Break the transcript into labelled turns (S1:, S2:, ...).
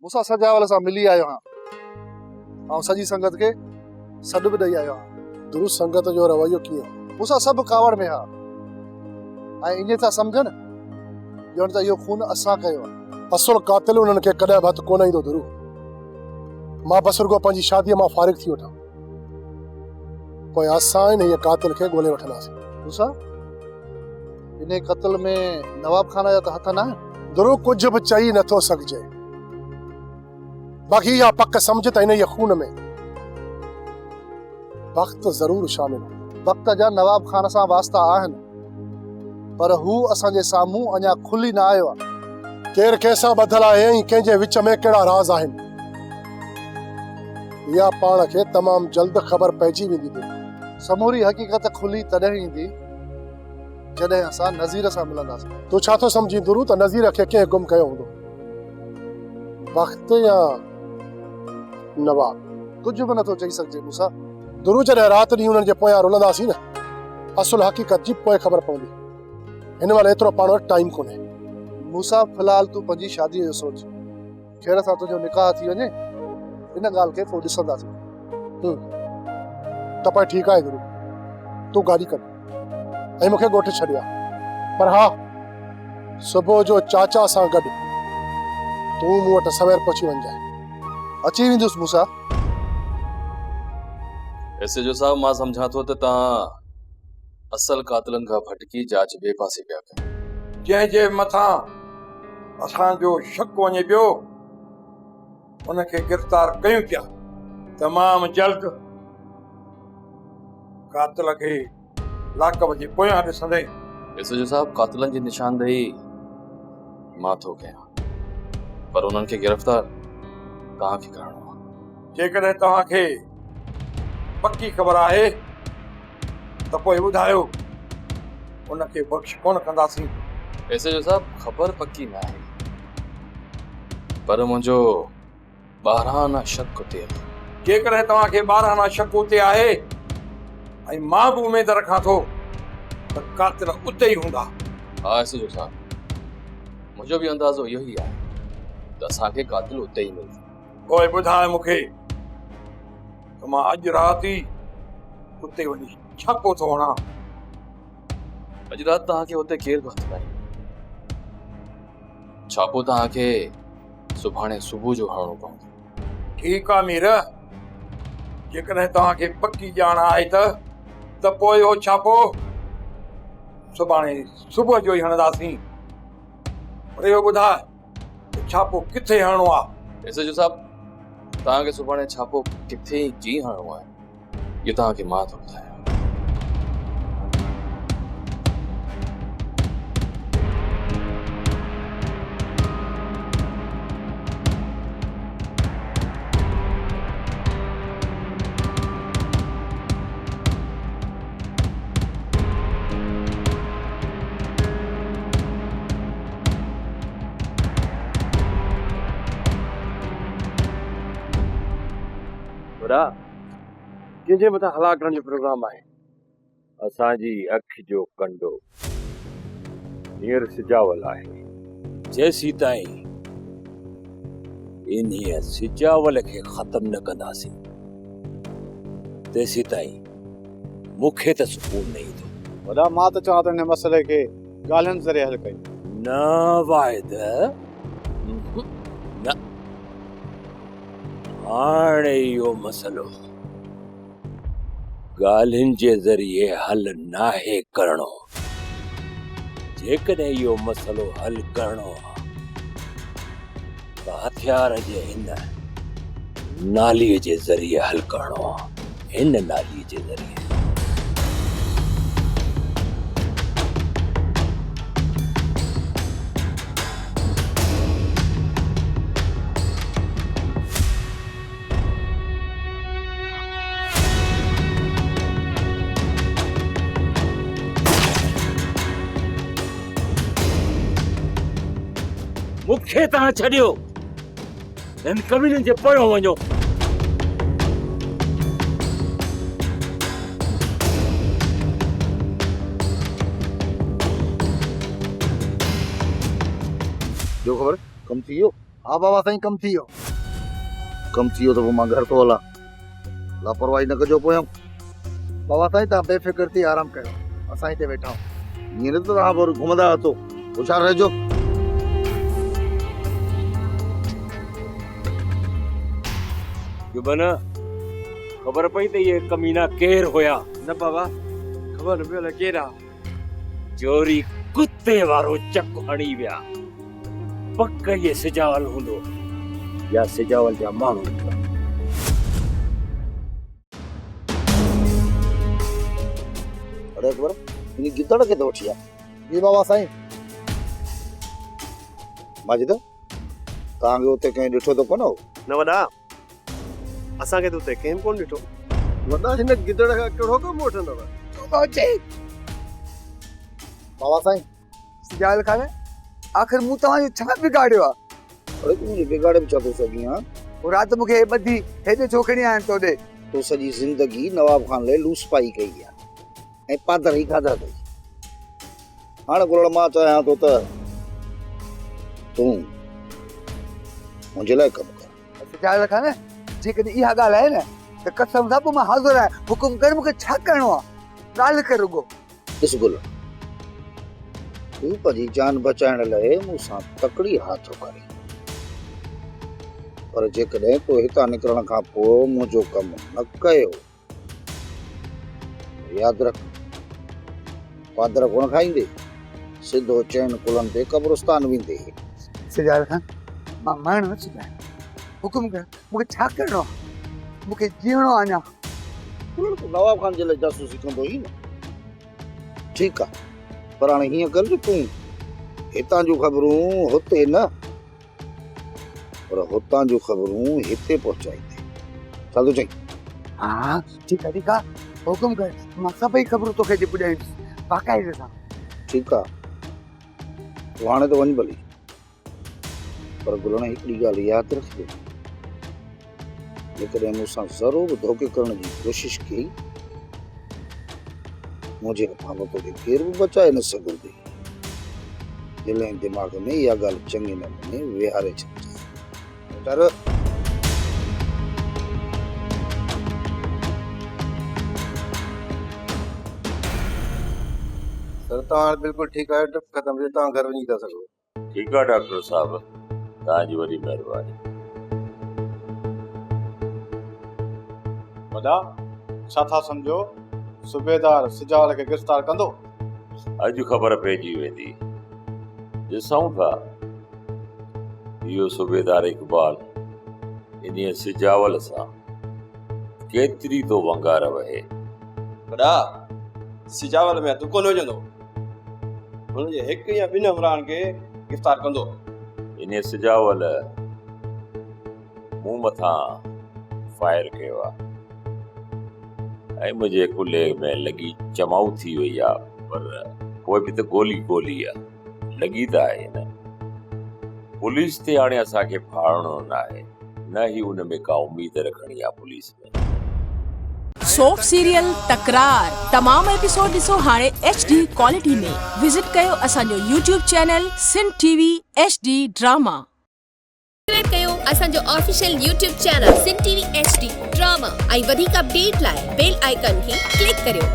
S1: मूंसां सजावल सां मिली आयो आहियां ऐं सॼी संगत खे सॾु बि ॾेई आयो आहियां।
S2: दुरुस्त संगत जो रवैयो कीअं?
S1: मूंसां सभु कावड़ में हा ऐं ईअं था सम्झनि ॼण त इहो खून असां कयो आहे।
S2: असुल कातिल उन्हनि खे कॾहिं भत कोन ईंदो दुरू। मां बस रुगो पंहिंजी शादीअ मां फारिग थी वठां, पोइ असां इन हीअ कातिल खे ॻोल्हे वठंदासीं।
S1: मूंसां इन क़त्ल में नवाब खाना जा त हथ न आहिनि।
S2: दुरू कुझु बि चई नथो सघिजे, बाक़ी इहा पक सम्झ त इन खून में वक़्त ज़रूर शामिल आहे।
S1: वक़्त जा नवाब खान सां वास्ता आहिनि, पर हू असांजे साम्हूं अञा खुली न आयो आहे।
S2: केरु कंहिंसां ॿधल आहे ऐं कंहिंजे विच में कहिड़ा राज़ आहिनि, इहा पाण खे तमामु जल्द ख़बर पइजी वेंदी।
S1: समूरी हक़ीक़त खुली तॾहिं ईंदी जॾहिं असां नज़ीर सां मिलंदासीं।
S2: तूं छा थो सम्झी दुरू त नज़ीर खे कंहिं गुम कयो हूंदो? वक़्त या नवाब?
S1: कुझु बि नथो चई सघिजे मूंसां।
S2: दुरू जॾहिं राति ॾींहुं हुननि जे पोयां रुलंदासीं न, असुल हक़ीक़त जी पोइ ख़बर पवंदी। हिन महिल एतिरो पाण वटि टाइम कोन्हे।
S1: मूंसां फ़िलहाल तूं पंहिंजी शादीअ जो सोच, खेर सां तुंहिंजो निकाह थी वञे इन ॻाल्हि खे पोइ ॾिसंदासीं।
S2: त पोइ ठीकु आहे गुरू, तूं गाॾी कढ ऐं मूंखे ॻोठ छॾिया, पर हा सुबुह जो चाचा सां गॾु तूं मूं वटि सवेर पहुची वञजांइ।
S1: अची वेंदुसि मूंसां।
S3: ऐसे जो साहब मां समझा थो त तव्हां असल कातिलनि खां भटकी जांच ॿिए पासे पिया कयो।
S4: जंहिंजे मथां असांजो शक वञे पियो उनखे गिरफ़्तार कयूं पिया। तमामु जल्द कातिल खे लाकब जे पोयां ॾिसंदे।
S3: ऐसे जो साहब कातिलनि जी निशानदेही मां थो कयां, पर उन्हनि खे गिरफ़्तार तव्हांखे करणो आहे।
S4: जेकॾहिं तव्हांखे पकी ख़बर आहे त पोइ ॿुधायो, उनखे बख़्श कोन कंदासीं।
S3: ऐसे जो साहब ख़बर पकी न आहे, पर मुंहिंजो ॿारहाना शक ते आहे।
S4: जेकॾहिं तव्हांखे ॿारहाना शक उते आहे ऐं मां बि उमेद रखां थो त कातिल उते ई हूंदा।
S3: हा ऐसे जो साहब मुंहिंजो बि अंदाज़ो इहो ई आहे त असांखे कातिल उते ई मिलंदो।
S4: पोइ ॿुधाए मूंखे त मां अॼु राति ई उते वञी छापो थो हणां।
S3: अॼु राति तव्हांखे उते केरु बि हथ न ईंदो। छापो तव्हांखे सुभाणे सुबुह जो हणणो पवंदो।
S4: ठीकु आहे मीर, जेकॾहिं तव्हांखे पकी ॼाण आहे त पोइ उहो छापो सुभाणे सुबुह जो ई हणंदासीं। पर इहो ॿुधाए त छापो किथे हणणो आहे?
S3: ऐसे जो साहब तव्हांखे सुभाणे छापो किथे कीअं हणणो आहे इहो तव्हांखे मां थो ॿुधायां।
S5: कंहिंजे मथां हला करण जो प्रोग्राम आहे? असांजी अखि जो कंडो हींअर सिजावल आहे। जेसीं ताईं इन सिजावल खे ख़तम न कंदासीं तेसीं ताईं मूंखे त सुकून न ईंदो।
S6: वॾा मां त चवां थो हिन मसइले खे ॻाल्हियुनि ज़रिए हल कयूं।
S5: न वाहिद न, हाणे इहो मसइलो ॻाल्हियुनि जे ज़रिए हल नाहे करणो। जेकॾहिं इहो मसइलो हल करणो आहे त हथियार जे हिन नालीअ जे ज़रिए हल करणो आहे। हिन नालीअ जे ज़रिए मूंखे तव्हां छॾियो, हिन कमीननि जे पोयों वञो।
S6: जो ख़बर कम थी वियो?
S1: हा बाबा साईं कम थी वियो त पोइ मां घर थो हलां लापरवाही न कजो पोयां बाबा साईं तव्हां बेफ़िक्र थी आराम कयो असां हिते वेठा आहियूं हींअर त तव्हां पोइ घुमंदा अचो होशियारु रहिजो
S5: जुबन ख़बर पई त ये कमीना केर हुया?
S6: न बाबा ख़बर न पियो केरा
S5: चोरी कुत्ते वारो चक हणी विया पक ये सिजावल हूंदो या सिजावल जा माण्हू हूंदा।
S1: अरे अकबर इन गिदड़ खे थो वठी आ जी बाबा साईं माजिद तव्हांखे उते कंहिं ॾिठो त कोन हो
S6: न वॾा असांखे त उते कंहिं कोन ॾिठो वॾा हिन गिदड़ खां कहिड़ो कमु वठंदव
S1: बाबा साईं
S7: सिजावल खान आख़िर मूं तव्हांजो छा बिगाड़ियो आहे
S1: अरे तूं मुंहिंजे बिगाड़े बि छा थो सघीं हा
S7: पोइ राति मूंखे ॿधी हेॾे छो खणी आया तोॾे
S1: तो सॼी ज़िंदगी नवाब खान लाइ लूस पाई कई आहे ऐं पादर ई खाधा अथई हाणे गुलड़ मां चाहियां थो त तूं मुंहिंजे लाइ कमु कर
S7: सिजावल खान जेकॾहिं इहा ॻाल्हि आहे न त कसम सां पोइ मां हाज़ुर आहियां हुकुम कर मूंखे छा करिणो आहे ॻाल्हि कर रुगो
S1: ॾिस गुलड़ तूं पंहिंजी जान बचाइण लाइ मूंसां तकड़ी हाथ करे पर जेकॾहिं तो हितां निकिरण खां पोइ मुंहिंजो कमु न कयो यादि रख पादर कोन खाईंदे सिधो चैन कुलनि ते कब्रिस्तान वेंदे
S7: सिजावल खान मां मरण न चाहियां हुकुम कर मूंखे छा करिणो आहे मूंखे जीअणो आहे अञा
S1: तूं नवाब खान जे लाइ जासूसी कंदो ई न ठीकु आहे पर हाणे हीअं कर तूं हितां जूं ख़बरूं हुते न पर हुतां जूं ख़बरूं हिते पहुचाईंदे छा थो चईं
S7: हा ठीकु आहे हुकुम कर मां सभई ख़बरूं तोखे थी ॿुधाईंदुसि बाक़ाइदे सां
S1: ठीकु आहे तूं हाणे त वञ भली पर गुलण हिकिड़ी ॻाल्हि यादि रखिजे जेकॾहिं मूंसां ज़रो बि धोखे करण जी कोशिश कई मुंहिंजे हथां तोखे केर बि बचाए न सघंदी दिलि ऐं दिमाग़ में इहा ॻाल्हि चङे नमूने विहारे छॾिजे डर
S6: सर तव्हां बिल्कुलु ठीकु आहे ट्रिप ख़तमु थी तव्हां घर वञी था सघो
S5: ठीक आहे डॉक्टर साहब तव्हांजी वॾी महिरबानी।
S6: वॾा छा था सम्झो सूबेदार सिजावल खे गिरफ़्तार कंदो?
S5: अॼु ख़बर पइजी वेंदी ॾिसूं था इहो सूबेदार इक़बाल इन सिजावल सां केतिरी तो वंगार वहे।
S8: वॾा सिजावल में हथु कोन वञंदो हुनजे हिकु या ॿिनि हमराहनि खे गिरफ़्तार कंदो।
S5: इन सिजावल मूं मथां फायर कयो आहे ऐं मुंहिंजे कुल्हे में लॻी चमाऊ थी वई आहे पर पोइ बि त गोली आहे लॻी त आहे न पुलिस ते हाणे असांखे फाड़णो न आहे न ही उन में का उम्मीद रखणी आहे पुलिस में।
S9: सोप सीरियल तकरार तमाम एपिसोड ॾिसो हाणे HD क्वालिटी में विजिट कयो असांजो YouTube channel Sindh TV HD drama.
S10: Subscribe कयो असांजो official YouTube channel Sindh TV HD drama ऐं वधीक अपडेट लाइ बेल आइकन खे क्लिक करियो।